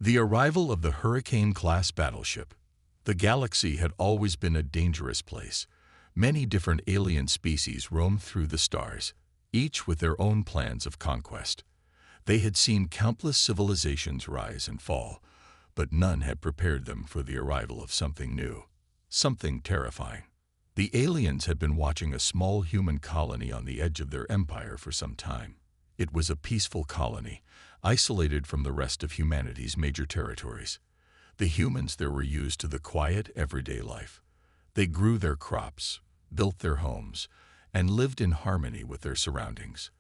The arrival of the Hurricane-Class Battleship. The galaxy had always been a dangerous place. Many different alien species roamed through the stars, each with their own plans of conquest. They had seen countless civilizations rise and fall, but none had prepared them for the arrival of something new, something terrifying. The aliens had been watching a small human colony on the edge of their empire for some time. It was a peaceful colony, isolated from the rest of humanity's major territories. The humans there were used to the quiet, everyday life. They grew their crops, built their homes, and lived in harmony with their surroundings.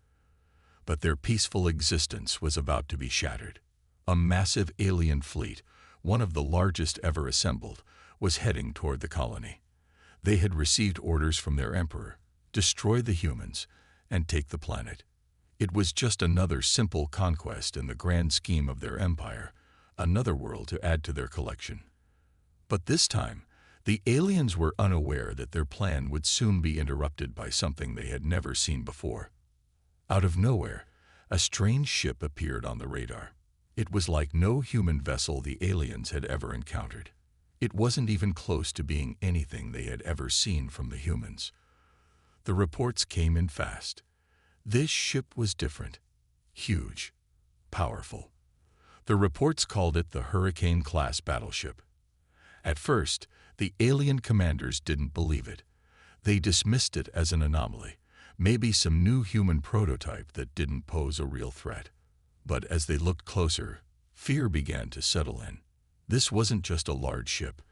But their peaceful existence was about to be shattered. A massive alien fleet, one of the largest ever assembled, was heading toward the colony. They had received orders from their emperor: destroy the humans and take the planet. It was just another simple conquest in the grand scheme of their empire, another world to add to their collection. But this time, the aliens were unaware that their plan would soon be interrupted by something they had never seen before. Out of nowhere, a strange ship appeared on the radar. It was like no human vessel the aliens had ever encountered. It wasn't even close to being anything they had ever seen from the humans. The reports came in fast. This ship was different, huge, powerful. The reports called it the Hurricane-Class Battleship. At first, the alien commanders didn't believe it. They dismissed it as an anomaly, maybe some new human prototype that didn't pose a real threat. But as they looked closer, fear began to settle in. This wasn't just a large ship.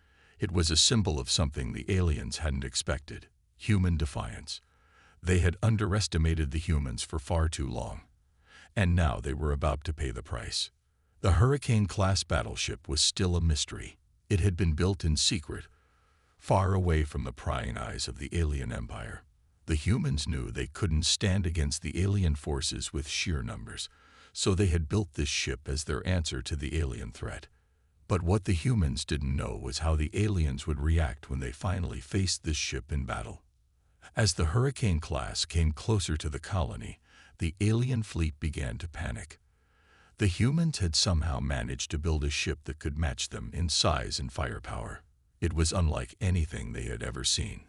It was a symbol of something the aliens hadn't expected: human defiance. They had underestimated the humans for far too long, and now they were about to pay the price. The Hurricane-Class Battleship was still a mystery. It had been built in secret, far away from the prying eyes of the alien empire. The humans knew they couldn't stand against the alien forces with sheer numbers, so they had built this ship as their answer to the alien threat. But what the humans didn't know was how the aliens would react when they finally faced this ship in battle. As the Hurricane-Class came closer to the colony, the alien fleet began to panic. The humans had somehow managed to build a ship that could match them in size and firepower. It was unlike anything they had ever seen.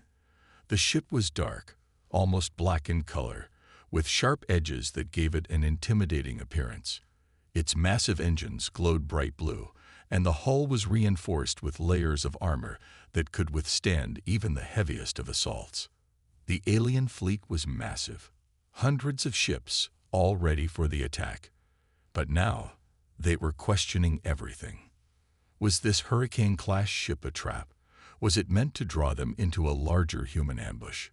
The ship was dark, almost black in color, with sharp edges that gave it an intimidating appearance. Its massive engines glowed bright blue, and the hull was reinforced with layers of armor that could withstand even the heaviest of assaults. The alien fleet was massive, hundreds of ships, all ready for the attack. But now, they were questioning everything. Was this Hurricane-Class ship a trap? Was it meant to draw them into a larger human ambush?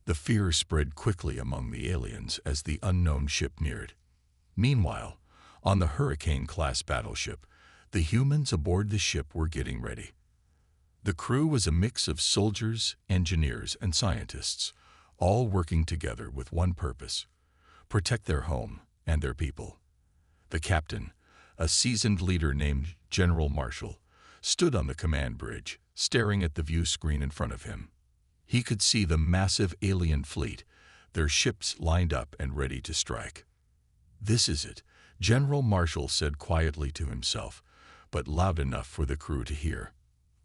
The fear spread quickly among the aliens as the unknown ship neared. Meanwhile, on the Hurricane-Class Battleship, the humans aboard the ship were getting ready. The crew was a mix of soldiers, engineers, and scientists, all working together with one purpose: protect their home and their people. The captain, a seasoned leader named General Marshall, stood on the command bridge, staring at the view screen in front of him. He could see the massive alien fleet, their ships lined up and ready to strike. "This is it," General Marshall said quietly to himself, but loud enough for the crew to hear.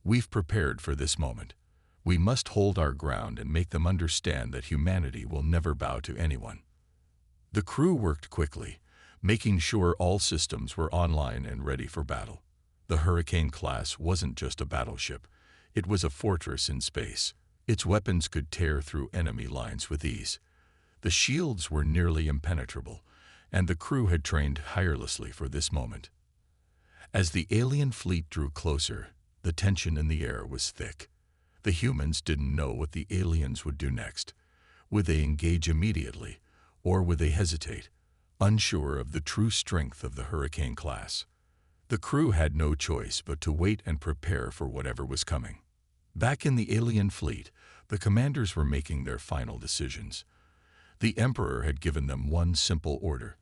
"We've prepared for this moment. We must hold our ground and make them understand that humanity will never bow to anyone." The crew worked quickly, making sure all systems were online and ready for battle. The Hurricane-Class wasn't just a battleship. It was a fortress in space. Its weapons could tear through enemy lines with ease. The shields were nearly impenetrable, and the crew had trained tirelessly for this moment. As the alien fleet drew closer, the tension in the air was thick. The humans didn't know what the aliens would do next. Would they engage immediately, or would they hesitate, unsure of the true strength of the Hurricane-Class? The crew had no choice but to wait and prepare for whatever was coming. Back in the alien fleet, the commanders were making their final decisions. The Emperor had given them one simple order: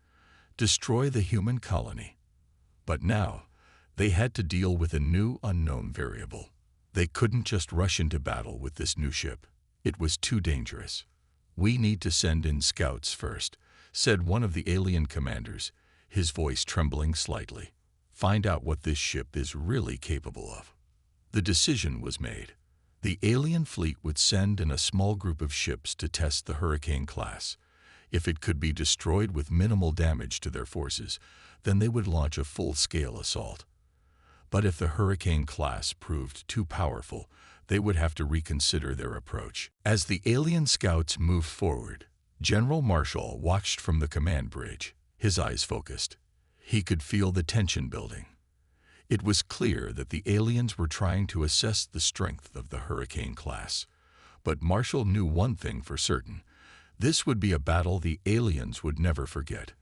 destroy the human colony. But now, they had to deal with a new unknown variable. They couldn't just rush into battle with this new ship. It was too dangerous. "We need to send in scouts first," said one of the alien commanders, his voice trembling slightly. Find out what this ship is really capable of. The decision was made. The alien fleet would send in a small group of ships to test the Hurricane class. If it could be destroyed with minimal damage to their forces, then they would launch a full-scale assault. But if the Hurricane class proved too powerful, they would have to reconsider their approach. As the alien scouts moved forward, General Marshall watched from the command bridge, his eyes focused. He could feel the tension building. It was clear that the aliens were trying to assess the strength of the Hurricane class. But Marshall knew one thing for certain. This would be a battle the aliens would never forget.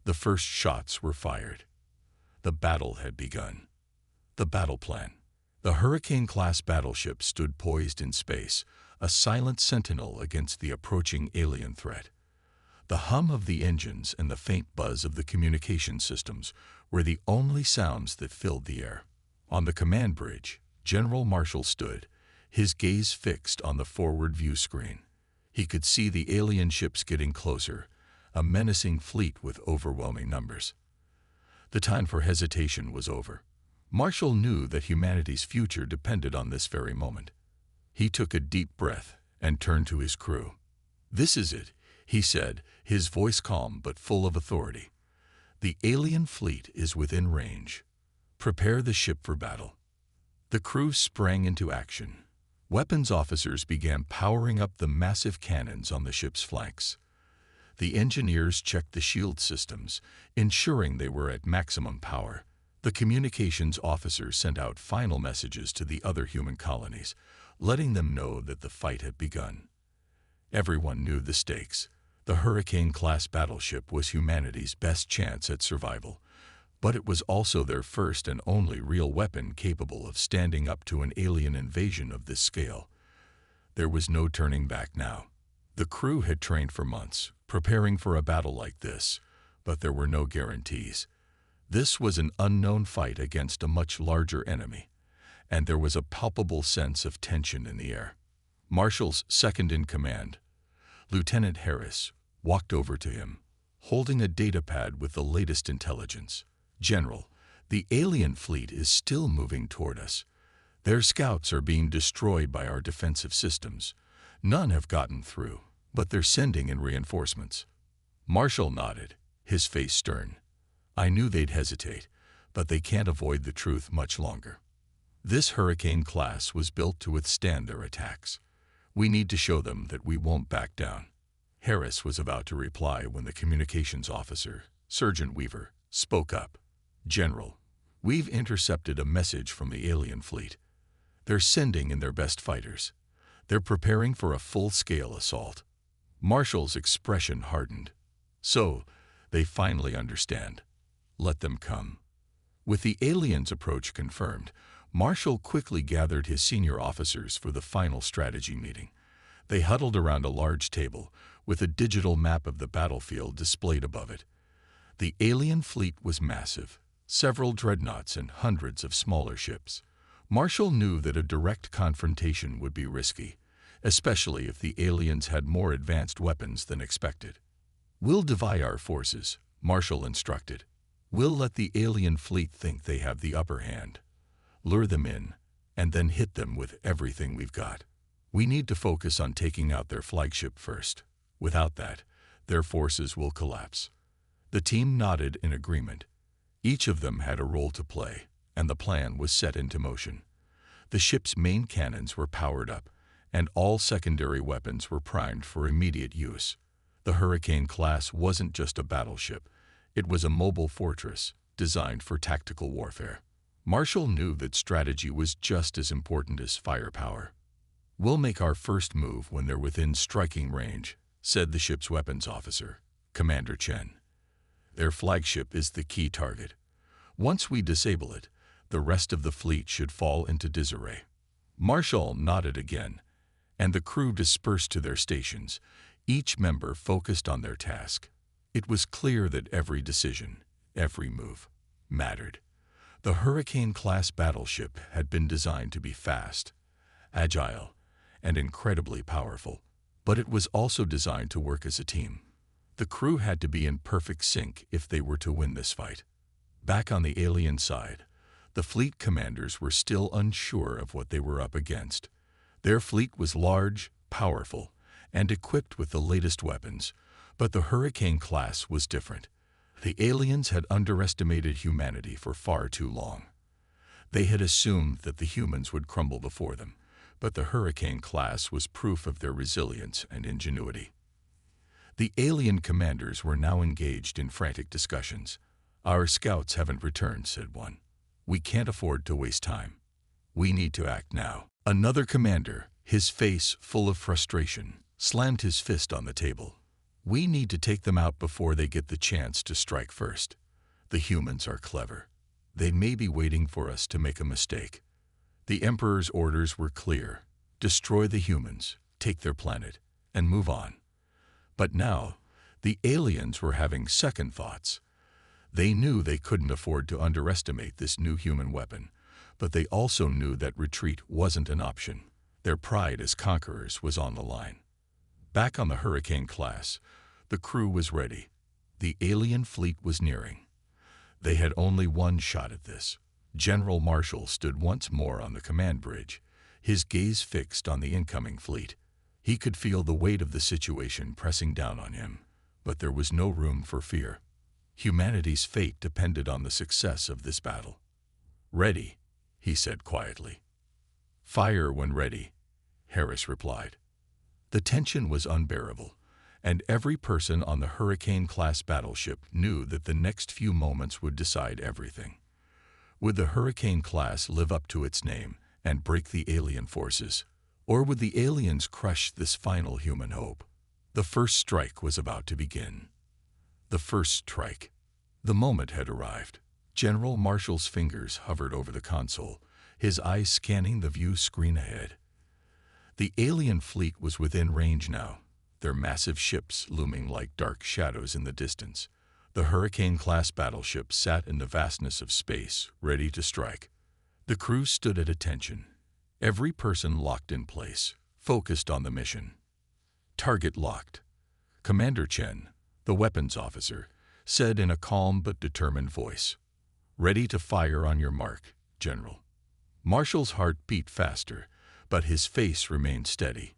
The first shots were fired. The battle had begun. The battle plan. The Hurricane-class battleship stood poised in space, a silent sentinel against the approaching alien threat. The hum of the engines and the faint buzz of the communication systems were the only sounds that filled the air. On the command bridge, General Marshall stood, his gaze fixed on the forward view screen. He could see the alien ships getting closer, a menacing fleet with overwhelming numbers. The time for hesitation was over. Marshall knew that humanity's future depended on this very moment. He took a deep breath and turned to his crew. "This is it," he said, his voice calm but full of authority. "The alien fleet is within range. Prepare the ship for battle." The crew sprang into action. Weapons officers began powering up the massive cannons on the ship's flanks. The engineers checked the shield systems, ensuring they were at maximum power. The communications officers sent out final messages to the other human colonies, letting them know that the fight had begun. Everyone knew the stakes. The Hurricane-class battleship was humanity's best chance at survival, but it was also their first and only real weapon capable of standing up to an alien invasion of this scale. There was no turning back now. The crew had trained for months, preparing for a battle like this, but there were no guarantees. This was an unknown fight against a much larger enemy, and there was a palpable sense of tension in the air. Marshall's second-in-command, Lieutenant Harris, walked over to him, holding a datapad with the latest intelligence. "General, the alien fleet is still moving toward us. Their scouts are being destroyed by our defensive systems. None have gotten through, but they're sending in reinforcements." Marshall nodded, his face stern. "I knew they'd hesitate, but they can't avoid the truth much longer. This Hurricane class was built to withstand their attacks. We need to show them that we won't back down." Harris was about to reply when the communications officer, Sergeant Weaver, spoke up. "General, we've intercepted a message from the alien fleet. They're sending in their best fighters. They're preparing for a full-scale assault." Marshall's expression hardened. "So, they finally understand. Let them come." With the aliens' approach confirmed, Marshall quickly gathered his senior officers for the final strategy meeting. They huddled around a large table, with a digital map of the battlefield displayed above it. The alien fleet was massive, several dreadnoughts and hundreds of smaller ships. Marshall knew that a direct confrontation would be risky, especially if the aliens had more advanced weapons than expected. "We'll divide our forces," Marshall instructed. "We'll let the alien fleet think they have the upper hand. Lure them in, and then hit them with everything we've got. We need to focus on taking out their flagship first. Without that, their forces will collapse." The team nodded in agreement. Each of them had a role to play, and the plan was set into motion. The ship's main cannons were powered up, and all secondary weapons were primed for immediate use. The Hurricane class wasn't just a battleship. It was a mobile fortress, designed for tactical warfare. Marshall knew that strategy was just as important as firepower. "We'll make our first move when they're within striking range," said the ship's weapons officer, Commander Chen. "Their flagship is the key target. Once we disable it, the rest of the fleet should fall into disarray." Marshall nodded again, and the crew dispersed to their stations, each member focused on their task. It was clear that every decision, every move, mattered. The Hurricane-class battleship had been designed to be fast, agile, and incredibly powerful, but it was also designed to work as a team. The crew had to be in perfect sync if they were to win this fight. Back on the alien side, the fleet commanders were still unsure of what they were up against. Their fleet was large, powerful, and equipped with the latest weapons, but the Hurricane-class was different. The aliens had underestimated humanity for far too long. They had assumed that the humans would crumble before them, but the Hurricane-class was proof of their resilience and ingenuity. The alien commanders were now engaged in frantic discussions. "Our scouts haven't returned," said one. "We can't afford to waste time. We need to act now." Another commander, his face full of frustration, slammed his fist on the table. "We need to take them out before they get the chance to strike first. The humans are clever. They may be waiting for us to make a mistake." The Emperor's orders were clear: destroy the humans, take their planet, and move on. But now, the aliens were having second thoughts. They knew they couldn't afford to underestimate this new human weapon, but they also knew that retreat wasn't an option. Their pride as conquerors was on the line. Back on the Hurricane-class, the crew was ready. The alien fleet was nearing. They had only one shot at this. General Marshall stood once more on the command bridge, his gaze fixed on the incoming fleet. He could feel the weight of the situation pressing down on him, but there was no room for fear. Humanity's fate depended on the success of this battle. "Ready," he said quietly. "Fire when ready," Harris replied. The tension was unbearable, and every person on the Hurricane-class battleship knew that the next few moments would decide everything. Would the Hurricane-class live up to its name and break the alien forces, or would the aliens crush this final human hope? The first strike was about to begin. The first strike. The moment had arrived. General Marshall's fingers hovered over the console, his eyes scanning the view screen ahead. The alien fleet was within range now, their massive ships looming like dark shadows in the distance. The Hurricane-class battleship sat in the vastness of space, ready to strike. The crew stood at attention, every person locked in place, focused on the mission. "Target locked," Commander Chen, the weapons officer, said in a calm but determined voice. "Ready to fire on your mark, General." Marshall's heart beat faster, but his face remained steady.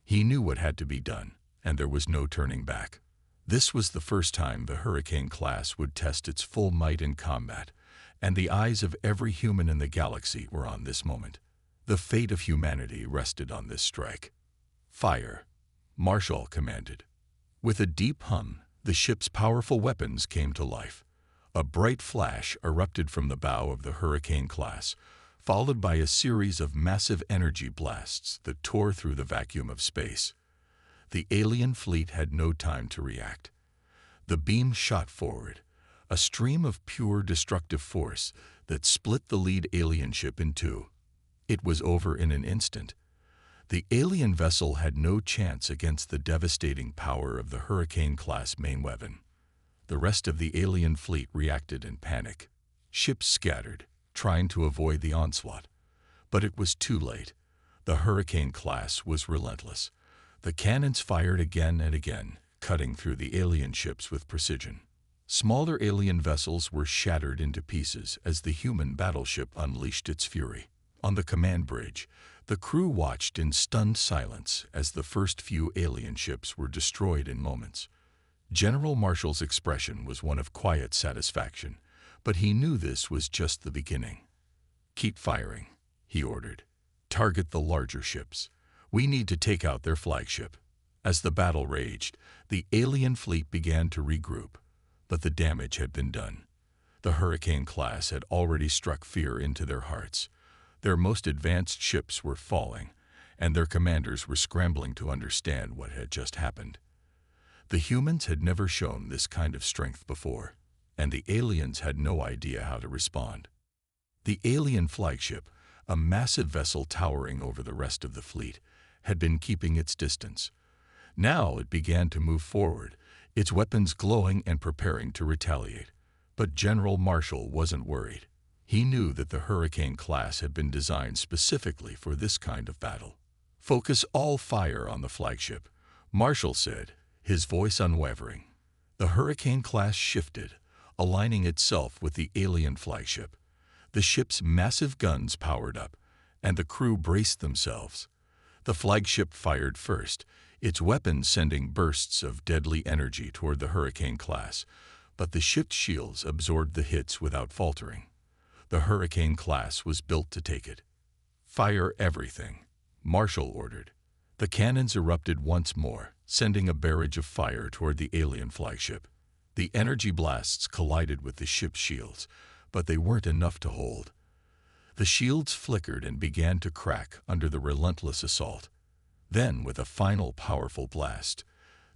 He knew what had to be done, and there was no turning back. This was the first time the Hurricane-class would test its full might in combat, and the eyes of every human in the galaxy were on this moment. The fate of humanity rested on this strike. "Fire," Marshall commanded. With a deep hum, the ship's powerful weapons came to life. A bright flash erupted from the bow of the Hurricane-class, followed by a series of massive energy blasts that tore through the vacuum of space. The alien fleet had no time to react. The beam shot forward, a stream of pure destructive force that split the lead alien ship in two. It was over in an instant. The alien vessel had no chance against the devastating power of the Hurricane-class main weapon. The rest of the alien fleet reacted in panic. Ships scattered, trying to avoid the onslaught. But it was too late. The Hurricane-class was relentless. The cannons fired again and again, cutting through the alien ships with precision. Smaller alien vessels were shattered into pieces as the human battleship unleashed its fury. On the command bridge, the crew watched in stunned silence as the first few alien ships were destroyed in moments. General Marshall's expression was one of quiet satisfaction, but he knew this was just the beginning. "Keep firing," he ordered. "Target the larger ships. We need to take out their flagship." As the battle raged, the alien fleet began to regroup, but the damage had been done. The Hurricane-class had already struck fear into their hearts. Their most advanced ships were falling, and their commanders were scrambling to understand what had just happened. The humans had never shown this kind of strength before, and the aliens had no idea how to respond. The alien flagship, a massive vessel towering over the rest of the fleet, had been keeping its distance. Now it began to move forward, its weapons glowing and preparing to retaliate. But General Marshall wasn't worried. He knew that the Hurricane-class had been designed specifically for this kind of battle. "Focus all fire on the flagship," Marshall said, his voice unwavering. The Hurricane-class shifted, aligning itself with the alien flagship. The ship's massive guns powered up, and the crew braced themselves. The flagship fired first, its weapons sending bursts of deadly energy toward the Hurricane-Class, but the ship's shields absorbed the hits without faltering. The Hurricane-Class was built to take it. "Fire everything," Marshall ordered. The cannons erupted once more, sending a barrage of fire toward the alien flagship. The energy blasts collided with the ship's shields, but they weren't enough to hold. The shields flickered and began to crack under the relentless assault. Then, with a final powerful blast,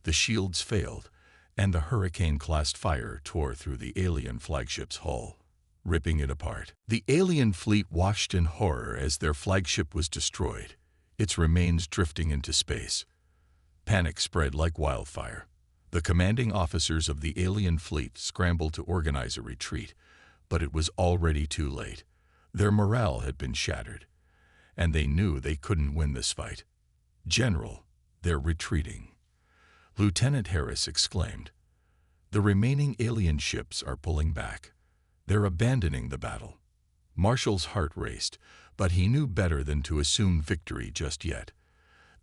the shields failed, and the Hurricane-class fire tore through the alien flagship's hull, ripping it apart. The alien fleet watched in horror as their flagship was destroyed, its remains drifting into space. Panic spread like wildfire. The commanding officers of the alien fleet scrambled to organize a retreat, but it was already too late. Their morale had been shattered, and they knew they couldn't win this fight. "General, they're retreating," Lieutenant Harris exclaimed. "The remaining alien ships are pulling back. They're abandoning the battle." Marshall's heart raced, but he knew better than to assume victory just yet.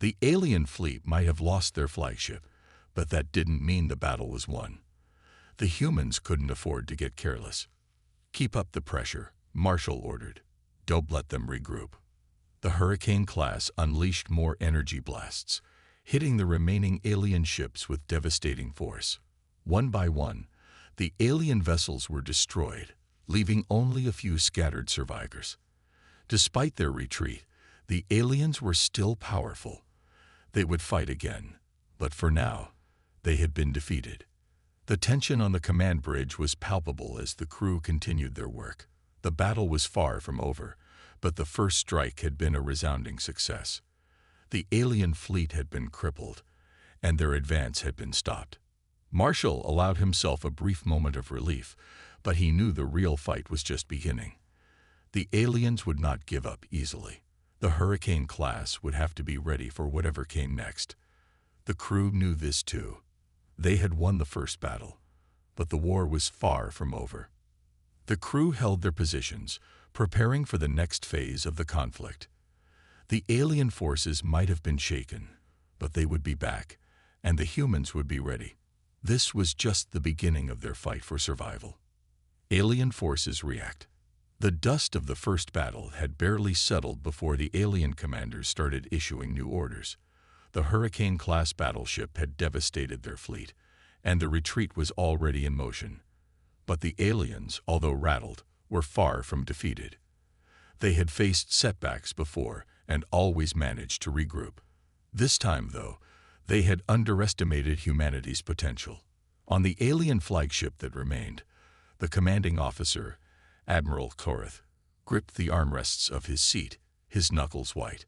The alien fleet might have lost their flagship, but that didn't mean the battle was won. The humans couldn't afford to get careless. "Keep up the pressure," Marshall ordered. "Don't let them regroup." The Hurricane-class unleashed more energy blasts, hitting the remaining alien ships with devastating force. One by one, the alien vessels were destroyed, leaving only a few scattered survivors. Despite their retreat, the aliens were still powerful. They would fight again, but for now, they had been defeated. The tension on the command bridge was palpable as the crew continued their work. The battle was far from over, but the first strike had been a resounding success. The alien fleet had been crippled, and their advance had been stopped. Marshall allowed himself a brief moment of relief, but he knew the real fight was just beginning. The aliens would not give up easily. The Hurricane-class would have to be ready for whatever came next. The crew knew this too. They had won the first battle, but the war was far from over. The crew held their positions, preparing for the next phase of the conflict. The alien forces might have been shaken, but they would be back, and the humans would be ready. This was just the beginning of their fight for survival. Alien forces react. The dust of the first battle had barely settled before the alien commanders started issuing new orders. The Hurricane-class battleship had devastated their fleet, and the retreat was already in motion. But the aliens, although rattled, were far from defeated. They had faced setbacks before and always managed to regroup. This time, though, they had underestimated humanity's potential. On the alien flagship that remained, the commanding officer, Admiral Torith, gripped the armrests of his seat, his knuckles white.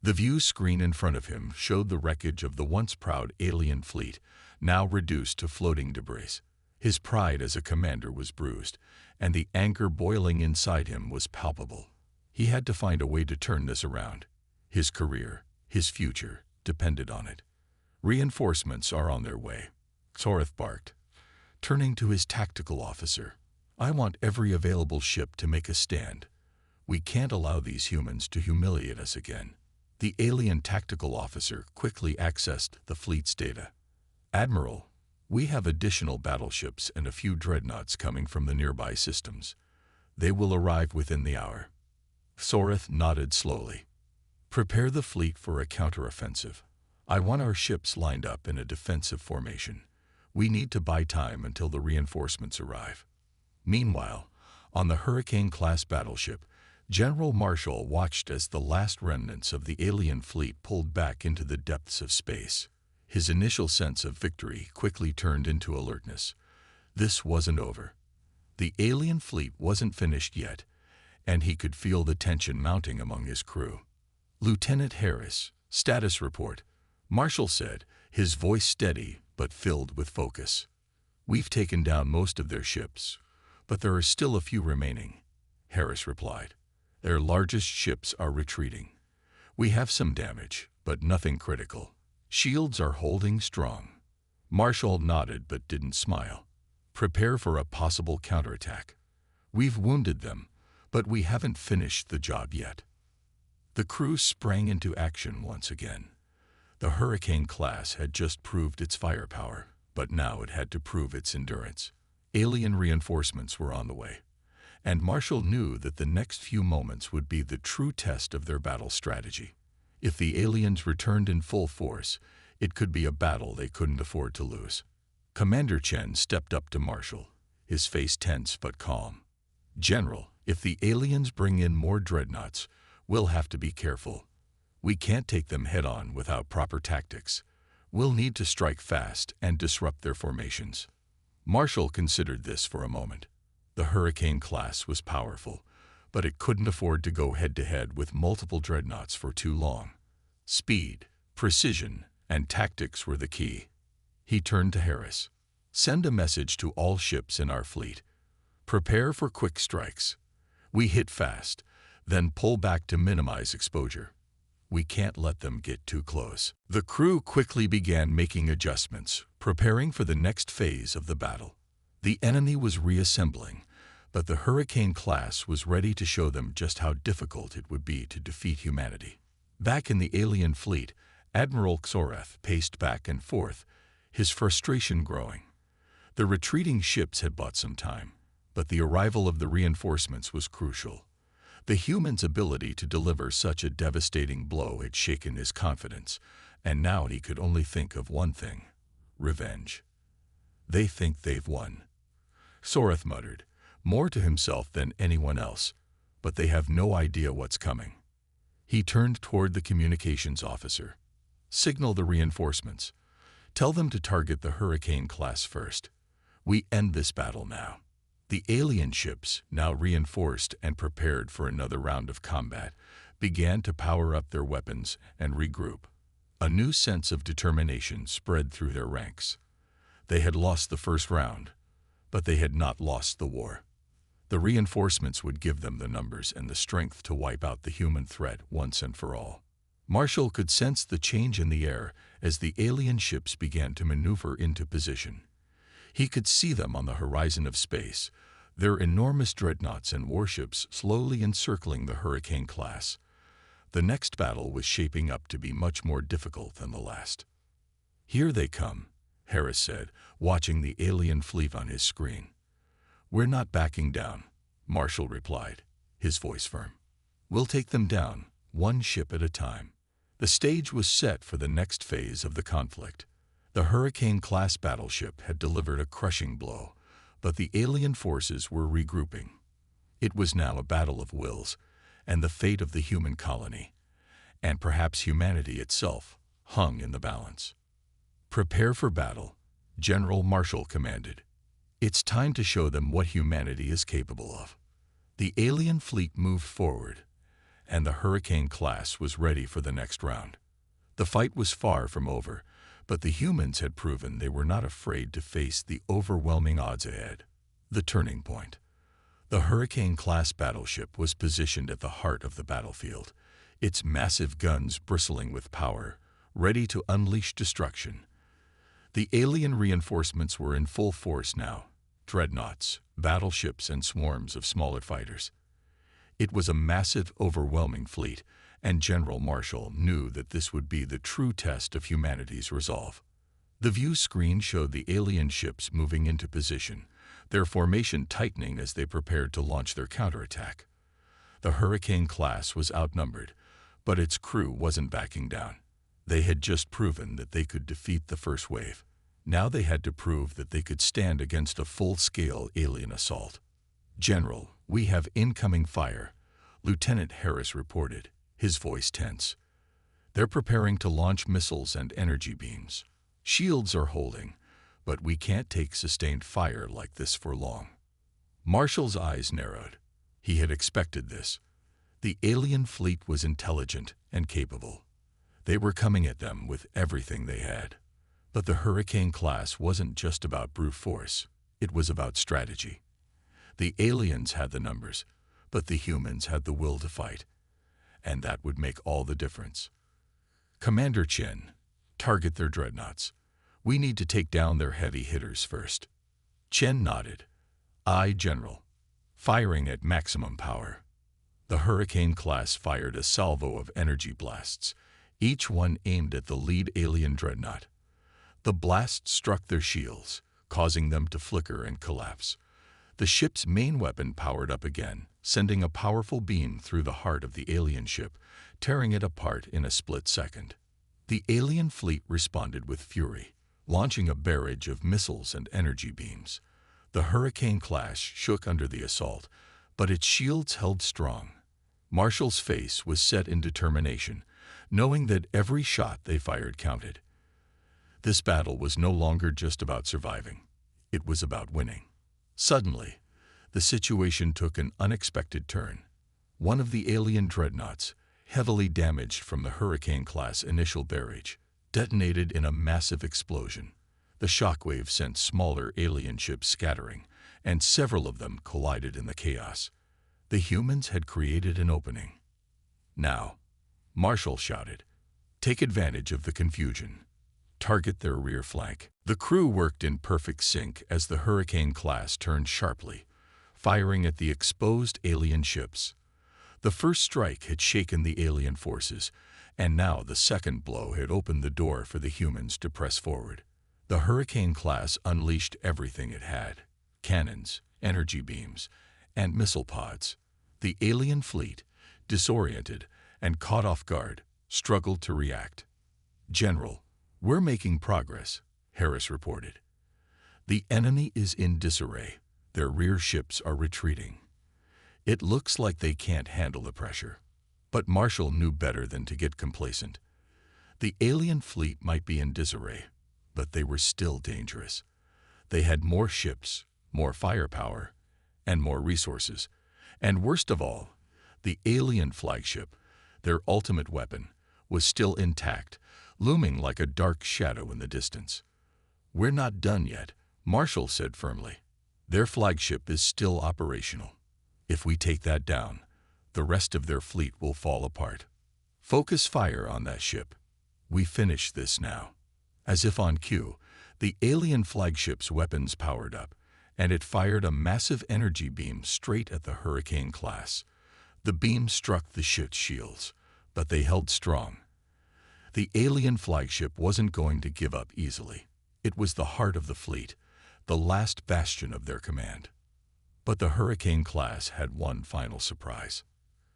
The view screen in front of him showed the wreckage of the once proud alien fleet, now reduced to floating debris. His pride as a commander was bruised, and the anger boiling inside him was palpable. He had to find a way to turn this around. His career, his future, depended on it. "Reinforcements are on their way," Torith barked. Turning to his tactical officer, "I want every available ship to make a stand. We can't allow these humans to humiliate us again." The alien tactical officer quickly accessed the fleet's data. "Admiral, we have additional battleships and a few dreadnoughts coming from the nearby systems. They will arrive within the hour." Torith nodded slowly. "Prepare the fleet for a counteroffensive. I want our ships lined up in a defensive formation. We need to buy time until the reinforcements arrive." Meanwhile, on the Hurricane-class battleship, General Marshall watched as the last remnants of the alien fleet pulled back into the depths of space. His initial sense of victory quickly turned into alertness. This wasn't over. The alien fleet wasn't finished yet, and he could feel the tension mounting among his crew. "Lieutenant Harris, status report," Marshall said, his voice steady but filled with focus. "We've taken down most of their ships, but there are still a few remaining," Harris replied. "Their largest ships are retreating. We have some damage, but nothing critical. Shields are holding strong." Marshall nodded but didn't smile. Prepare for a possible counterattack. We've wounded them, but we haven't finished the job yet." The crew sprang into action once again. The Hurricane-class had just proved its firepower, but now it had to prove its endurance. Alien reinforcements were on the way, and Marshall knew that the next few moments would be the true test of their battle strategy. If the aliens returned in full force, it could be a battle they couldn't afford to lose. Commander Chen stepped up to Marshall, his face tense but calm. "General, if the aliens bring in more dreadnoughts, we'll have to be careful. We can't take them head-on without proper tactics. We'll need to strike fast and disrupt their formations." Marshall considered this for a moment. The Hurricane-class was powerful, but it couldn't afford to go head-to-head with multiple dreadnoughts for too long. Speed, precision, and tactics were the key. He turned to Harris. "Send a message to all ships in our fleet. Prepare for quick strikes. We hit fast, then pull back to minimize exposure. We can't let them get too close." The crew quickly began making adjustments, preparing for the next phase of the battle. The enemy was reassembling, but the Hurricane-class was ready to show them just how difficult it would be to defeat humanity. Back in the alien fleet, Admiral Xoreth paced back and forth, his frustration growing. The retreating ships had bought some time, but the arrival of the reinforcements was crucial. The humans' ability to deliver such a devastating blow had shaken his confidence, and now he could only think of one thing: revenge. "They think they've won," Xoreth muttered, more to himself than anyone else, "but they have no idea what's coming." He turned toward the communications officer. "Signal the reinforcements. Tell them to target the Hurricane-class first. We end this battle now." The alien ships, now reinforced and prepared for another round of combat, began to power up their weapons and regroup. A new sense of determination spread through their ranks. They had lost the first round, but they had not lost the war. The reinforcements would give them the numbers and the strength to wipe out the human threat once and for all. Marshall could sense the change in the air as the alien ships began to maneuver into position. He could see them on the horizon of space, their enormous dreadnoughts and warships slowly encircling the Hurricane-class. The next battle was shaping up to be much more difficult than the last. "Here they come," Harris said, watching the alien fleet on his screen. "We're not backing down," Marshall replied, his voice firm. "We'll take them down, one ship at a time." The stage was set for the next phase of the conflict. The Hurricane-class battleship had delivered a crushing blow, but the alien forces were regrouping. It was now a battle of wills, and the fate of the human colony, and perhaps humanity itself, hung in the balance. "Prepare for battle," General Marshall commanded. "It's time to show them what humanity is capable of." The alien fleet moved forward, and the Hurricane-class was ready for the next round. The fight was far from over, but the humans had proven they were not afraid to face the overwhelming odds ahead. The turning point. The Hurricane-class battleship was positioned at the heart of the battlefield, its massive guns bristling with power, ready to unleash destruction. The alien reinforcements were in full force now: dreadnoughts, battleships, and swarms of smaller fighters. It was a massive, overwhelming fleet, and General Marshall knew that this would be the true test of humanity's resolve. The view screen showed the alien ships moving into position, their formation tightening as they prepared to launch their counterattack. The Hurricane-class was outnumbered, but its crew wasn't backing down. They had just proven that they could defeat the first wave. Now they had to prove that they could stand against a full-scale alien assault. "General, we have incoming fire," Lieutenant Harris reported, his voice tense. "They're preparing to launch missiles and energy beams. Shields are holding, but we can't take sustained fire like this for long." Marshall's eyes narrowed. He had expected this. The alien fleet was intelligent and capable. They were coming at them with everything they had. But the Hurricane-class wasn't just about brute force. It was about strategy. The aliens had the numbers, but the humans had the will to fight. And that would make all the difference. "Commander Chen, target their dreadnoughts. We need to take down their heavy hitters first." Chen nodded. "Aye, General. Firing at maximum power." The Hurricane-Class fired a salvo of energy blasts, each one aimed at the lead alien dreadnought. The blast struck their shields, causing them to flicker and collapse. The ship's main weapon powered up again, sending a powerful beam through the heart of the alien ship, tearing it apart in a split second. The alien fleet responded with fury, launching a barrage of missiles and energy beams. The Hurricane-Class shook under the assault, but its shields held strong. Marshall's face was set in determination, knowing that every shot they fired counted. This battle was no longer just about surviving. It was about winning. Suddenly, the situation took an unexpected turn. One of the alien dreadnoughts, heavily damaged from the Hurricane-Class initial barrage, detonated in a massive explosion. The shockwave sent smaller alien ships scattering, and several of them collided in the chaos. The humans had created an opening. "Now," Marshall shouted, "take advantage of the confusion. Target their rear flank." The crew worked in perfect sync as the Hurricane-Class turned sharply, firing at the exposed alien ships. The first strike had shaken the alien forces, and now the second blow had opened the door for the humans to press forward. The Hurricane-Class unleashed everything it had: cannons, energy beams, and missile pods. The alien fleet, disoriented and caught off guard, struggled to react. "General, we're making progress," Harris reported. "The enemy is in disarray. Their rear ships are retreating. It looks like they can't handle the pressure." But Marshall knew better than to get complacent. The alien fleet might be in disarray, but they were still dangerous. They had more ships, more firepower, and more resources. And worst of all, the alien flagship, their ultimate weapon, was still intact, looming like a dark shadow in the distance. "We're not done yet," Marshall said firmly. "Their flagship is still operational. If we take that down, the rest of their fleet will fall apart. Focus fire on that ship. We finish this now." As if on cue, the alien flagship's weapons powered up, and it fired a massive energy beam straight at the Hurricane-Class. The beam struck the ship's shields, but they held strong. The alien flagship wasn't going to give up easily. It was the heart of the fleet, the last bastion of their command. But the Hurricane-Class had one final surprise.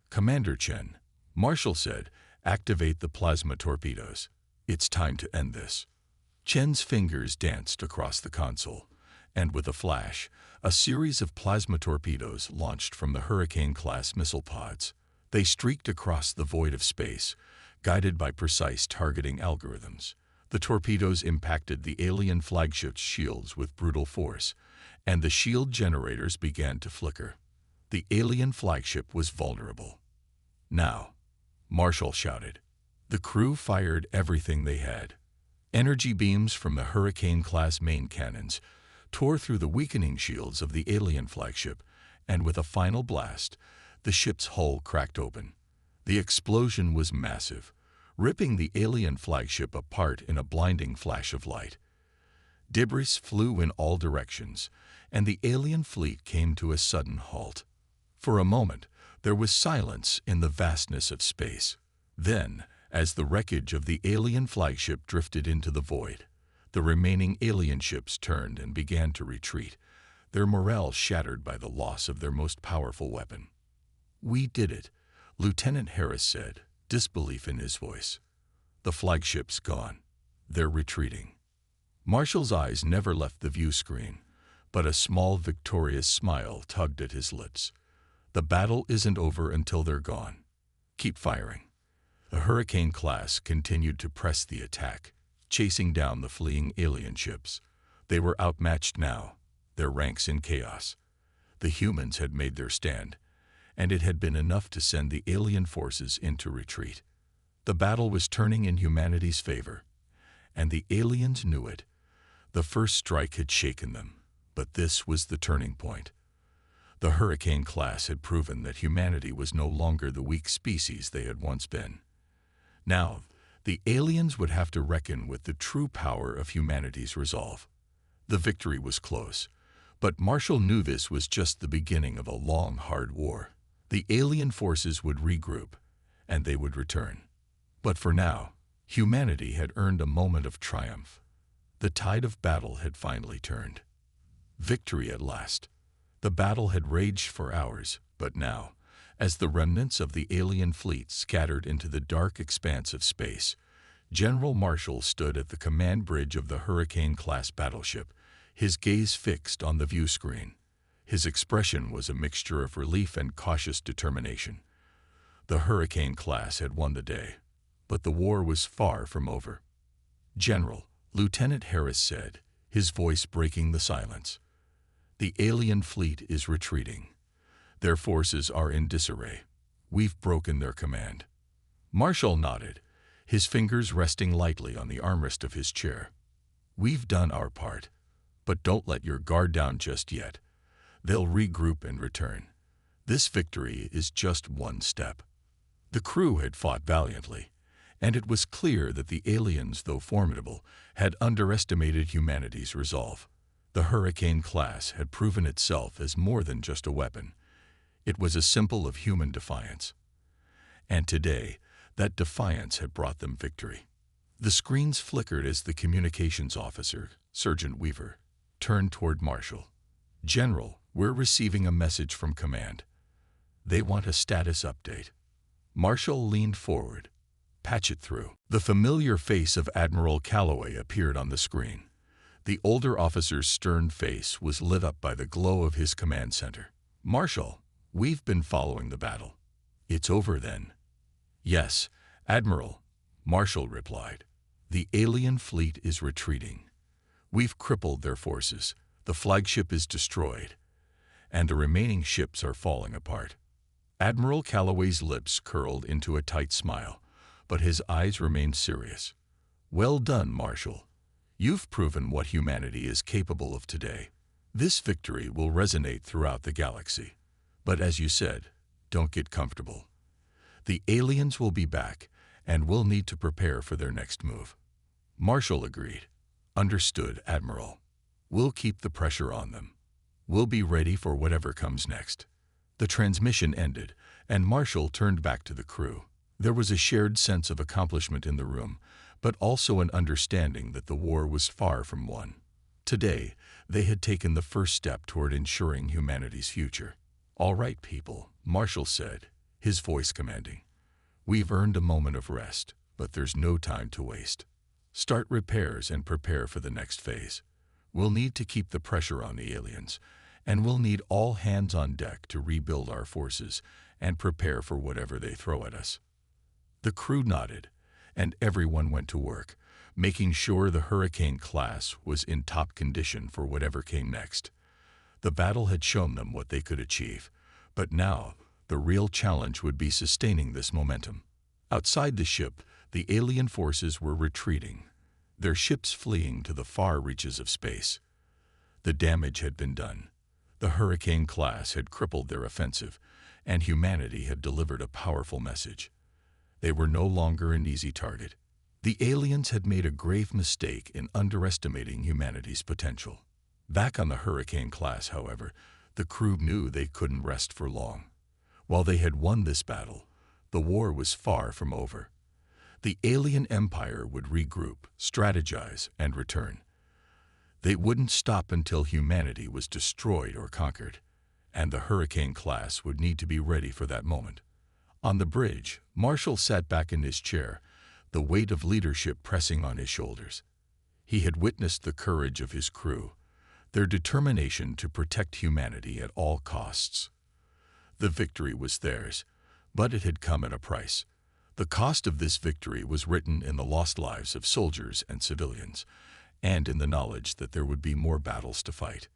"Commander Chen," Marshall said, "activate the plasma torpedoes. It's time to end this." Chen's fingers danced across the console, and with a flash, a series of plasma torpedoes launched from the Hurricane-Class missile pods. They streaked across the void of space, guided by precise targeting algorithms. The torpedoes impacted the alien flagship's shields with brutal force, and the shield generators began to flicker. The alien flagship was vulnerable. "Now," Marshall shouted. The crew fired everything they had. Energy beams from the Hurricane-Class main cannons tore through the weakening shields of the alien flagship, and with a final blast, the ship's hull cracked open. The explosion was massive, ripping the alien flagship apart in a blinding flash of light. Debris flew in all directions, and the alien fleet came to a sudden halt. For a moment, there was silence in the vastness of space. Then, as the wreckage of the alien flagship drifted into the void, the remaining alien ships turned and began to retreat, their morale shattered by the loss of their most powerful weapon. "We did it," Lieutenant Harris said, disbelief in his voice. "The flagship's gone. They're retreating." Marshall's eyes never left the view screen, but a small victorious smile tugged at his lips. "The battle isn't over until they're gone. Keep firing." The Hurricane-Class continued to press the attack, chasing down the fleeing alien ships. They were outmatched now, their ranks in chaos. The humans had made their stand, and it had been enough to send the alien forces into retreat. The battle was turning in humanity's favor, and the aliens knew it. The first strike had shaken them, but this was the turning point. The Hurricane-Class had proven that humanity was no longer the weak species they had once been. Now, the aliens would have to reckon with the true power of humanity's resolve. The victory was close, But Marshall knew this was just the beginning of a long, hard war. The alien forces would regroup, and they would return. But for now, humanity had earned a moment of triumph. The tide of battle had finally turned. Victory at last. The battle had raged for hours, but now, as the remnants of the alien fleet scattered into the dark expanse of space, General Marshall stood at the command bridge of the Hurricane-Class Battleship, his gaze fixed on the view screen. His expression was a mixture of relief and cautious determination. The Hurricane-Class had won the day, but the war was far from over. "General," Lieutenant Harris said, his voice breaking the silence, "the alien fleet is retreating. Their forces are in disarray. We've broken their command." Marshall nodded, his fingers resting lightly on the armrest of his chair. "We've done our part, but don't let your guard down just yet. They'll regroup and return. This victory is just one step." The crew had fought valiantly, and it was clear that the aliens, though formidable, had underestimated humanity's resolve. The Hurricane-Class had proven itself as more than just a weapon. It was a symbol of human defiance. And today, that defiance had brought them victory. The screens flickered as the communications officer, Sergeant Weaver, turned toward Marshall. "General, we're receiving a message from command. They want a status update." Marshall leaned forward. "Patch it through." The familiar face of Admiral Calloway appeared on the screen. The older officer's stern face was lit up by the glow of his command center. "Marshall, we've been following the battle. It's over then?" "Yes, Admiral," Marshall replied. "The alien fleet is retreating. We've crippled their forces. The flagship is destroyed, and the remaining ships are falling apart." Admiral Calloway's lips curled into a tight smile, but his eyes remained serious. "Well done, Marshall. You've proven what humanity is capable of today. This victory will resonate throughout the galaxy. But as you said, don't get comfortable. The aliens will be back, and we'll need to prepare for their next move." Marshall agreed. "Understood, Admiral. We'll keep the pressure on them. We'll be ready for whatever comes next." The transmission ended, and Marshall turned back to the crew. There was a shared sense of accomplishment in the room, but also an understanding that the war was far from won. Today, they had taken the first step toward ensuring humanity's future. "All right, people," Marshall said, his voice commanding. "We've earned a moment of rest, but there's no time to waste. Start repairs and prepare for the next phase. We'll need to keep the pressure on the aliens, and we'll need all hands on deck to rebuild our forces and prepare for whatever they throw at us." The crew nodded, and everyone went to work, making sure the Hurricane-Class was in top condition for whatever came next. The battle had shown them what they could achieve, but now the real challenge would be sustaining this momentum. Outside the ship, the alien forces were retreating, their ships fleeing to the far reaches of space. The damage had been done. The Hurricane-Class had crippled their offensive, and humanity had delivered a powerful message. They were no longer an easy target. The aliens had made a grave mistake in underestimating humanity's potential. Back on the Hurricane-Class, however, the crew knew they couldn't rest for long. While they had won this battle, the war was far from over. The alien empire would regroup, strategize, and return. They wouldn't stop until humanity was destroyed or conquered, and the Hurricane-Class would need to be ready for that moment. On the bridge, Marshall sat back in his chair, the weight of leadership pressing on his shoulders. He had witnessed the courage of his crew, their determination to protect humanity at all costs. The victory was theirs, but it had come at a price. The cost of this victory was written in the lost lives of soldiers and civilians, and in the knowledge that there would be more battles to fight.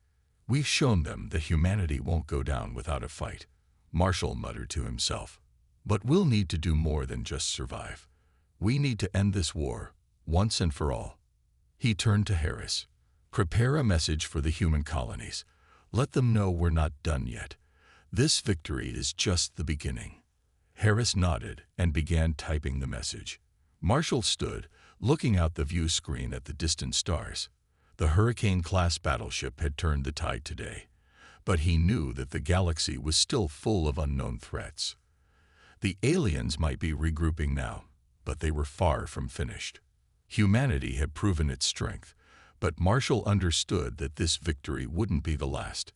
"We've shown them that humanity won't go down without a fight," Marshall muttered to himself. "But we'll need to do more than just survive. We need to end this war, once and for all." He turned to Harris. "Prepare a message for the human colonies. Let them know we're not done yet. This victory is just the beginning." Harris nodded and began typing the message. Marshall stood, looking out the view screen at the distant stars. The Hurricane-Class Battleship had turned the tide today, but he knew that the galaxy was still full of unknown threats. The aliens might be regrouping now, but they were far from finished. Humanity had proven its strength, but Marshall understood that this victory wouldn't be the last.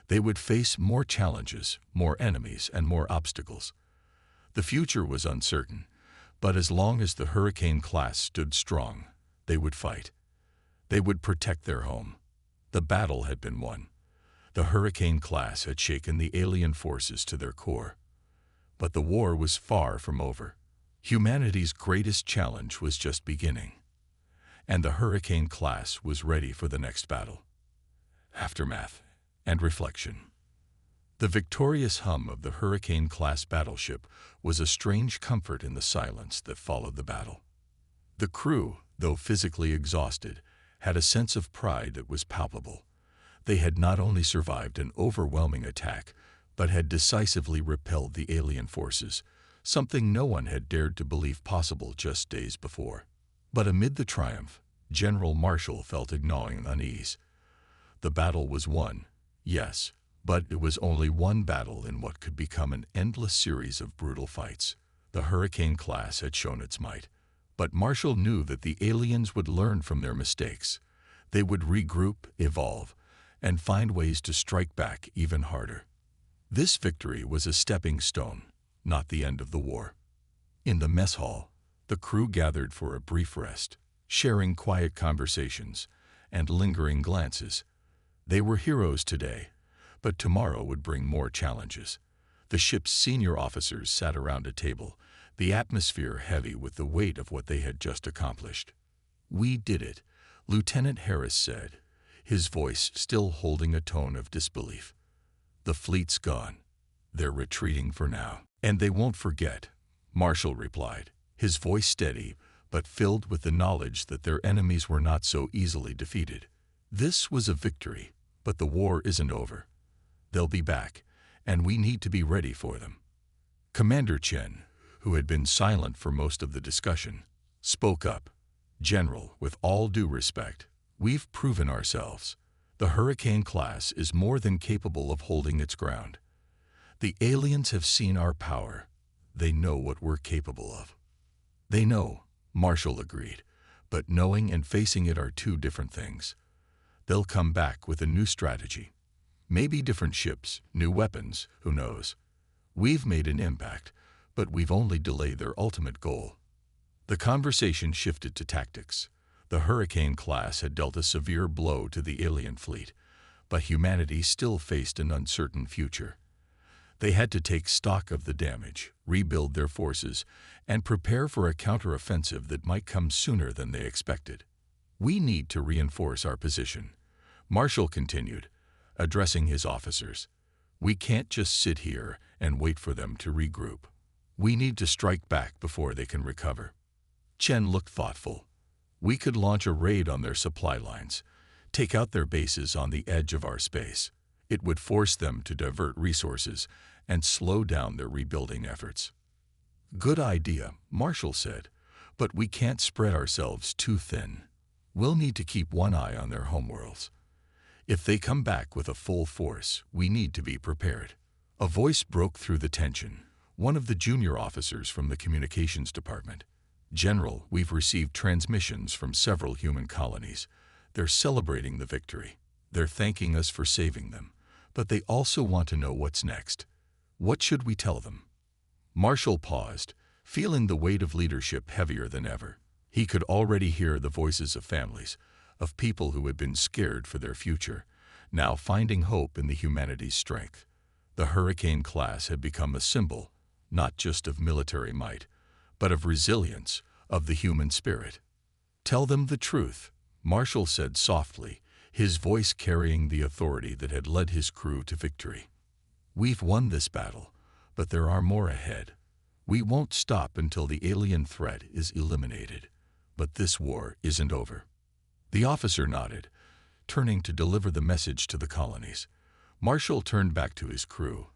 They would face more challenges, more enemies, and more obstacles. The future was uncertain, but as long as the Hurricane-class stood strong, they would fight. They would protect their home. The battle had been won. The Hurricane-class had shaken the alien forces to their core. But the war was far from over. Humanity's greatest challenge was just beginning, and the Hurricane-class was ready for the next battle. Aftermath and reflection. The victorious hum of the Hurricane-class battleship was a strange comfort in the silence that followed the battle. The crew, though physically exhausted, had a sense of pride that was palpable. They had not only survived an overwhelming attack, but had decisively repelled the alien forces, something no one had dared to believe possible just days before. But amid the triumph, General Marshall felt a gnawing unease. The battle was won, yes, but it was only one battle in what could become an endless series of brutal fights. The Hurricane-class had shown its might, but Marshall knew that the aliens would learn from their mistakes. They would regroup, evolve, and find ways to strike back even harder. This victory was a stepping stone, not the end of the war. In the mess hall, the crew gathered for a brief rest, sharing quiet conversations and lingering glances. They were heroes today, but tomorrow would bring more challenges. The ship's senior officers sat around a table, the atmosphere heavy with the weight of what they had just accomplished. "We did it," Lieutenant Harris said, his voice still holding a tone of disbelief. "The fleet's gone. They're retreating for now. And they won't forget," Marshall replied, his voice steady but filled with the knowledge that their enemies were not so easily defeated. "This was a victory, but the war isn't over. They'll be back, and we need to be ready for them." Commander Chen, who had been silent for most of the discussion, spoke up. "General, with all due respect, we've proven ourselves. The Hurricane-class is more than capable of holding its ground. The aliens have seen our power. They know what we're capable of." "They know," Marshall agreed, "but knowing and facing it are two different things. They'll come back with a new strategy. Maybe different ships, new weapons, who knows? We've made an impact, but we've only delayed their ultimate goal." The conversation shifted to tactics. The Hurricane-class had dealt a severe blow to the alien fleet, but humanity still faced an uncertain future. They had to take stock of the damage, rebuild their forces, and prepare for a counteroffensive that might come sooner than they expected. "We need to reinforce our position," Marshall continued, addressing his officers. "We can't just sit here and wait for them to regroup. We need to strike back before they can recover." Chen looked thoughtful. "We could launch a raid on their supply lines, take out their bases on the edge of our space. It would force them to divert resources and slow down their rebuilding efforts." "Good idea," Marshall said, "but we can't spread ourselves too thin. We'll need to keep one eye on their homeworlds. If they come back with a full force, we need to be prepared." A voice broke through the tension, one of the junior officers from the communications department. "General, we've received transmissions from several human colonies. They're celebrating the victory. They're thanking us for saving them, but they also want to know what's next. What should we tell them?" Marshall paused, feeling the weight of leadership heavier than ever. He could already hear the voices of families, of people who had been scared for their future, now finding hope in the humanity's strength. The Hurricane-class had become a symbol, not just of military might, but of resilience, of the human spirit. "Tell them the truth," Marshall said softly, his voice carrying the authority that had led his crew to victory. "We've won this battle, but there are more ahead. We won't stop until the alien threat is eliminated. But this war isn't over." The officer nodded, turning to deliver the message to the colonies. Marshall turned back to his crew,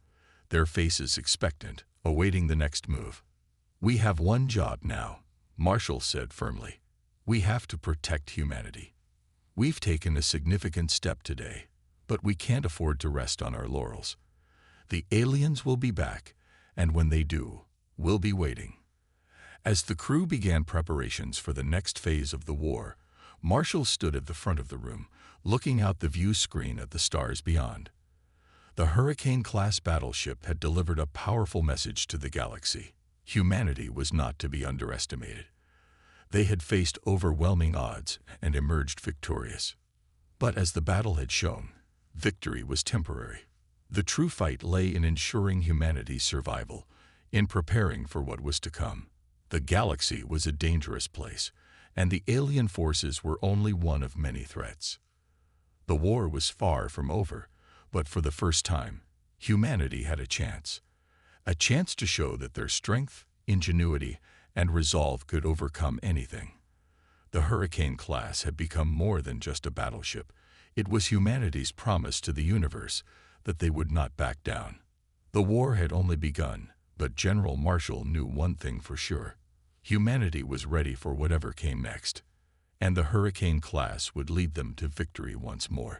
their faces expectant, awaiting the next move. "We have one job now," Marshall said firmly. "We have to protect humanity." We've taken a significant step today, but we can't afford to rest on our laurels. The aliens will be back, and when they do, we'll be waiting. As the crew began preparations for the next phase of the war, Marshall stood at the front of the room, looking out the view screen at the stars beyond. The Hurricane-Class Battleship had delivered a powerful message to the galaxy. Humanity was not to be underestimated. They had faced overwhelming odds and emerged victorious. But as the battle had shown, victory was temporary. The true fight lay in ensuring humanity's survival, in preparing for what was to come. The galaxy was a dangerous place, and the alien forces were only one of many threats. The war was far from over, but for the first time, humanity had a chance to show that their strength, ingenuity, and resolve could overcome anything. The Hurricane-class had become more than just a battleship. It was humanity's promise to the universe that they would not back down. The war had only begun, but General Marshall knew one thing for sure. Humanity was ready for whatever came next, and the Hurricane-class would lead them to victory once more.